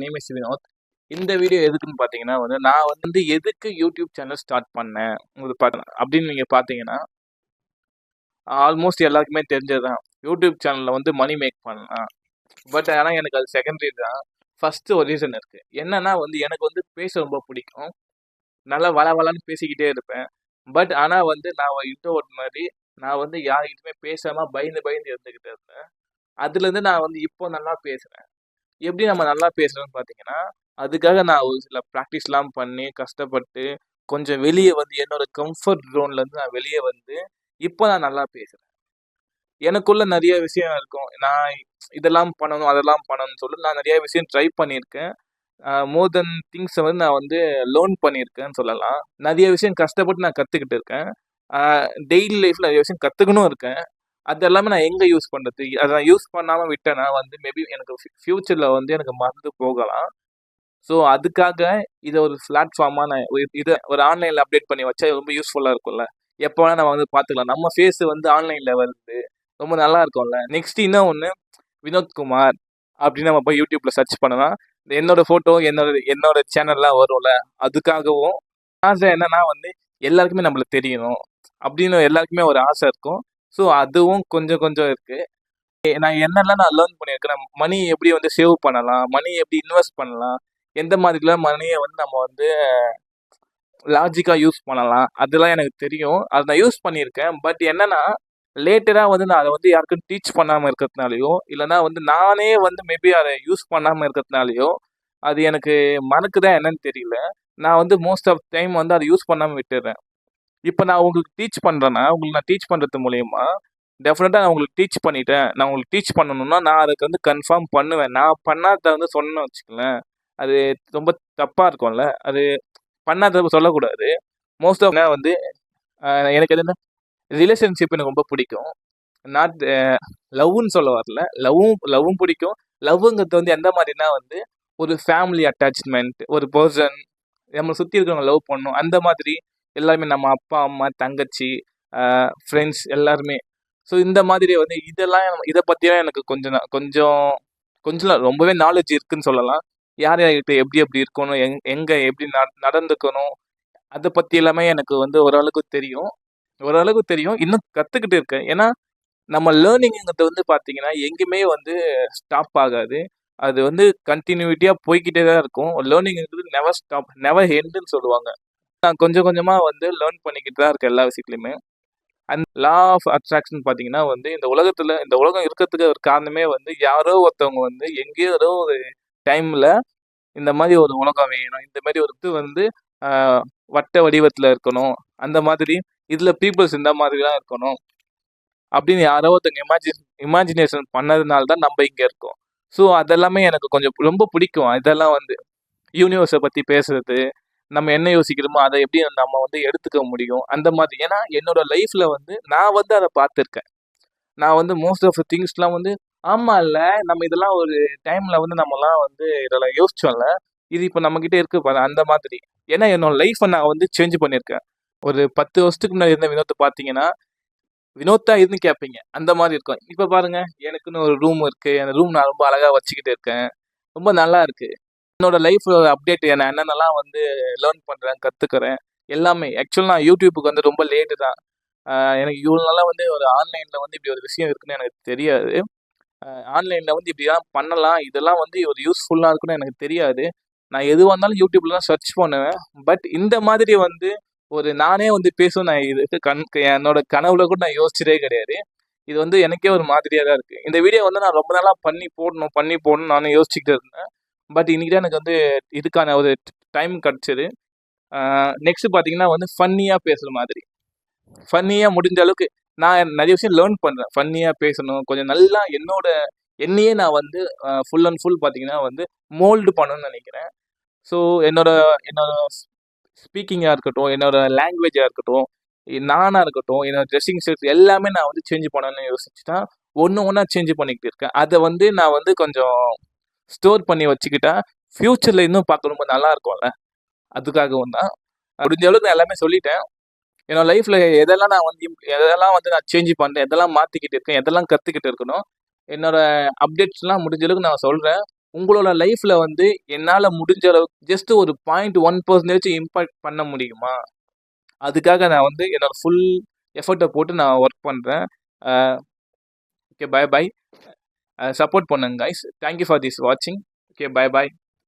Name is Vinod. இந்த video எதுக்குன்னு பார்த்தீங்கன்னா நான் எதுக்கு யூடியூப் சேனல் ஸ்டார்ட் பண்ணேன் அப்படின்னு நீங்கள் பார்த்தீங்கன்னா ஆல்மோஸ்ட் எல்லாருக்குமே தெரிஞ்சது தான். யூடியூப் சேனலில் மணி மேக் பண்ணலாம். பட் ஆனால் எனக்கு அது செகண்டரி தான். ஃபஸ்ட்டு ஒரு ரீசன் இருக்குது. என்னன்னா எனக்கு பேச ரொம்ப பிடிக்கும். நல்லா வளன்னு பேசிக்கிட்டே இருப்பேன். பட் ஆனால் நான் இன்ட்ரோவர்ட் மாதிரி நான் யார்கிட்டயுமே பேசாமல் பயந்து இருந்துக்கிட்டு இருந்தேன். அதுலேருந்து நான் இப்போ நல்லா பேசுகிறேன். எப்படி நம்ம நல்லா பேசுகிறோன்னு பார்த்தீங்கன்னா, அதுக்காக நான் ஒரு சில ப்ராக்டிஸ்லாம் பண்ணி கஷ்டப்பட்டு கொஞ்சம் வெளியே என்னோட கம்ஃபர்ட் ஜோன்லேருந்து நான் வெளியே இப்போ நான் நல்லா பேசுகிறேன். எனக்குள்ள நிறைய விஷயம் இருக்கும். நான் இதெல்லாம் பண்ணணும் அதெல்லாம் பண்ணணும்னு சொல்லி நான் நிறைய விஷயம் ட்ரை பண்ணியிருக்கேன். மோர் தென் திங்ஸை நான் லேர்ன் பண்ணியிருக்கேன்னு சொல்லலாம். நிறைய விஷயம் கஷ்டப்பட்டு நான் கற்றுக்கிட்டு இருக்கேன். டெய்லி லைஃப்பில் நிறைய விஷயம் கற்றுக்கணும் இருக்கேன். அது எல்லாமே நான் எங்கே யூஸ் பண்ணுறது? அதை நான் யூஸ் பண்ணாமல் விட்டேன்னா மேபி எனக்கு ஃப்யூச்சரில் எனக்கு மறந்து போகலாம். ஸோ அதுக்காக இதை ஒரு பிளாட்ஃபார்மாக நான் இதை ஒரு ஆன்லைனில் அப்டேட் பண்ணி வச்சா ரொம்ப யூஸ்ஃபுல்லாக இருக்கும்ல. எப்போ வேணால் நம்ம பார்த்துக்கலாம். நம்ம ஃபேஸ் ஆன்லைனில் வருது, ரொம்ப நல்லா இருக்கும்ல. நெக்ஸ்ட் இன்னும் ஒன்று, வினோத்குமார் அப்படின்னு நம்ம போய் யூடியூப்பில் சர்ச் பண்ணலாம். என்னோட ஃபோட்டோ என்னோட சேனல்லாம் வரும்ல. அதுக்காகவும் ஆசை என்னன்னா எல்லாருக்குமே நம்மளுக்கு தெரியணும் அப்படின்னு எல்லாருக்குமே ஒரு ஆசை இருக்கும். ஸோ அதுவும் கொஞ்சம் கொஞ்சம் இருக்குது. நான் என்னெல்லாம் நான் லேர்ன் பண்ணியிருக்கிறேன், மணி எப்படி சேவ் பண்ணலாம், மணி எப்படி இன்வெஸ்ட் பண்ணலாம், எந்த மாதிரிலாம் மணியை நம்ம லாஜிக்காக யூஸ் பண்ணலாம், அதெல்லாம் எனக்கு தெரியும். அதை நான் யூஸ் பண்ணியிருக்கேன். பட் என்னன்னா லேட்டராக நான் அதை யாருக்கும் டீச் பண்ணாமல் இருக்கிறதுனாலையோ இல்லைனா நானே மேபி அதை யூஸ் பண்ணாமல் இருக்கிறதுனாலையோ அது எனக்கு மறக்குதா என்னன்னு தெரியல. நான் மோஸ்ட் ஆஃப் டைம் அதை யூஸ் பண்ணாமல் விட்டுடுறேன். இப்போ நான் உங்களுக்கு டீச் பண்ணுறேன்னா உங்களுக்கு நான் டீச் பண்ணுறது மூலயமா டெஃபினட்டாக நான் உங்களுக்கு டீச் பண்ணிட்டேன். நான் உங்களுக்கு டீச் பண்ணணும்னா நான் அதுக்கு கன்ஃபார்ம் பண்ணுவேன். நான் பண்ணாத சொன்னேன்னு வச்சுக்கலேன், அது ரொம்ப தப்பாக இருக்கும்ல. அது பண்ணாத சொல்லக்கூடாது. மோஸ்ட் ஆஃப் எனக்கு எதுனா ரிலேஷன்ஷிப் எனக்கு ரொம்ப பிடிக்கும். நாட் லவ்னு சொல்ல வரல. லவ்வும் பிடிக்கும். லவ்வுங்கிறது எந்த மாதிரினா ஒரு ஃபேமிலி அட்டாச்மெண்ட், ஒரு பர்சன் நம்மளை சுற்றி இருக்கிறவங்க லவ் பண்ணணும். அந்த மாதிரி எல்லாருமே நம்ம அப்பா அம்மா தங்கச்சி ஃப்ரெண்ட்ஸ் எல்லாருமே. ஸோ இந்த மாதிரி இதெல்லாம் இதை பற்றிலாம் எனக்கு கொஞ்சம் ரொம்பவே நாலேஜ் இருக்குதுன்னு சொல்லலாம். யார் யார்கிட்ட எப்படி இருக்கணும், எங்கே எப்படி நடந்துக்கணும், அதை பற்றி எல்லாமே எனக்கு ஓரளவுக்கு தெரியும். இன்னும் கற்றுக்கிட்டு இருக்கேன். ஏன்னா நம்ம லேர்னிங்கிறது பார்த்தீங்கன்னா எங்கேயுமே ஸ்டாப் ஆகாது. அது கண்டினியூட்டியாக போய்கிட்டே தான் இருக்கும். லேர்னிங்கிறது நெவர் ஸ்டாப், நெவர் எண்டுன்னு சொல்லுவாங்க. நான் கொஞ்சம் கொஞ்சமாக லேர்ன் பண்ணிக்கிட்டு தான் இருக்கேன் எல்லா விஷயத்துலையுமே. அண்ட் லா ஆஃப் அட்ராக்ஷன் பார்த்தீங்கன்னா இந்த உலகம் இருக்கிறதுக்கு ஒரு காரணமே யாரோ ஒருத்தவங்க எங்கேயோ ஏதோ ஒரு டைமில் இந்த மாதிரி ஒரு உலகம் வேணும், இந்த மாதிரி ஒரு இது வட்ட வடிவத்தில் இருக்கணும், அந்த மாதிரி இதில் பீப்புள்ஸ் இந்த மாதிரிலாம் இருக்கணும் அப்படின்னு யாரோ ஒருத்தவங்க இமேஜினேஷன் பண்ணதுனால தான் நம்ம இங்கே இருக்கோம். ஸோ அதெல்லாமே எனக்கு கொஞ்சம் ரொம்ப பிடிக்கும். இதெல்லாம் யூனிவர்ஸை பற்றி பேசுறது, நம்ம என்ன யோசிக்கிறோமோ அதை எப்படி நம்ம எடுத்துக்க முடியும் அந்த மாதிரி. ஏன்னா என்னோட லைஃப்பில் நான் அதை பார்த்துருக்கேன். நான் மோஸ்ட் ஆஃப் திங்ஸ்லாம் ஆமாம் இல்லை, நம்ம இதெல்லாம் ஒரு டைமில் நம்மலாம் இதெல்லாம் யோசிச்சோம்ல, இது இப்போ நம்மக்கிட்ட இருக்கு பாரு அந்த மாதிரி. ஏன்னா என்னோட லைஃப்பை நான் சேஞ்ச் பண்ணியிருக்கேன். ஒரு 10 வருஷத்துக்கு முன்னாடி இருந்த வினோத்தை பார்த்தீங்கன்னா வினோத்தா இருந்து கேட்பீங்க, அந்த மாதிரி இருக்கும். இப்போ பாருங்க, எனக்குன்னு ஒரு ரூம் இருக்கு. அந்த ரூம் நான் ரொம்ப அழகாக வச்சுக்கிட்டு இருக்கேன். ரொம்ப நல்லா இருக்கு. என்னோட லைஃப் அப்டேட் நான் என்னென்னலாம் லேர்ன் பண்ணுறேன், கற்றுக்கிறேன் எல்லாமே. ஆக்சுவலாக நான் யூடியூப்புக்கு ரொம்ப லேட்டு தான். எனக்கு இவ்வளோ நாளாக ஒரு ஆன்லைனில் இப்படி ஒரு விஷயம் இருக்குன்னு எனக்கு தெரியாது. ஆன்லைனில் இப்படிலாம் பண்ணலாம், இதெல்லாம் ஒரு யூஸ்ஃபுல்லாக இருக்குன்னு எனக்கு தெரியாது. நான் எதுவாக இருந்தாலும் யூடியூப்ல தான் சர்ச் பண்ணுவேன். பட் இந்த மாதிரி ஒரு நானே பேசுவேன். நான் இதுக்கு என்னோட கனவுல கூட நான் யோசிச்சதே கிடையாது. இது எனக்கே ஒரு மாதிரியாக தான் இருக்குது. இந்த வீடியோ நான் ரொம்ப நாளாக பண்ணி போடணும் நானும் யோசிச்சுக்கிட்டு இருந்தேன். பட் இன்றைக்கி தான் எனக்கு இதுக்கான ஒரு டைம் கிடச்சிது. நெக்ஸ்ட்டு பார்த்தீங்கன்னா ஃபன்னியாக பேசுகிற மாதிரி, ஃபன்னியாக முடிஞ்ச அளவுக்கு நான் நிறைய விஷயம் லேர்ன் பண்ணுறேன். ஃபன்னியாக பேசணும், கொஞ்சம் நல்லா என்னையே நான் ஃபுல் அண்ட் ஃபுல் பார்த்தீங்கன்னா மோல்டு பண்ணணும்னு நினைக்கிறேன். ஸோ என்னோட ஸ்பீக்கிங்காக இருக்கட்டும், என்னோட லாங்குவேஜாக இருக்கட்டும், நானாக இருக்கட்டும், என்னோட ட்ரெஸ்ஸிங் ஸ்டைல்ஸ் எல்லாமே நான் சேஞ்ச் பண்ணணும்னு யோசிச்சுட்டா ஒன்றா சேஞ்ச் பண்ணிக்கிட்டு இருக்கேன். அதை நான் கொஞ்சம் ஸ்டோர் பண்ணி வச்சுக்கிட்டா ஃப்யூச்சரில் இன்னும் பார்க்க ரொம்ப நல்லா இருக்கும்ல. அதுக்காகவும் தான் முடிஞ்ச அளவுக்கு நான் எல்லாமே சொல்லிட்டேன். என்னோட லைஃப்பில் எதெல்லாம் நான் சேஞ்ச் பண்ணுறேன், எதெல்லாம் மாற்றிக்கிட்டு இருக்கேன், எதெல்லாம் கற்றுக்கிட்டு இருக்கணும், என்னோட அப்டேட்ஸ்லாம் முடிஞ்ச அளவுக்கு நான் சொல்கிறேன். உங்களோட லைஃப்பில் வந்து என்னால் முடிஞ்ச அளவுக்கு ஜஸ்ட் ஒரு 0.1% இம்பாக்ட் பண்ண முடியுமா? அதுக்காக நான் வந்து என்னோட ஃபுல் எஃபர்ட்டை போட்டு நான் ஒர்க் பண்ணுறேன். Okay, bye bye. சப்போர்ட் பண்ணுங்க கைஸ். தேங்க்யூ ஃபார் திஸ் வாட்சிங். Okay, bye by.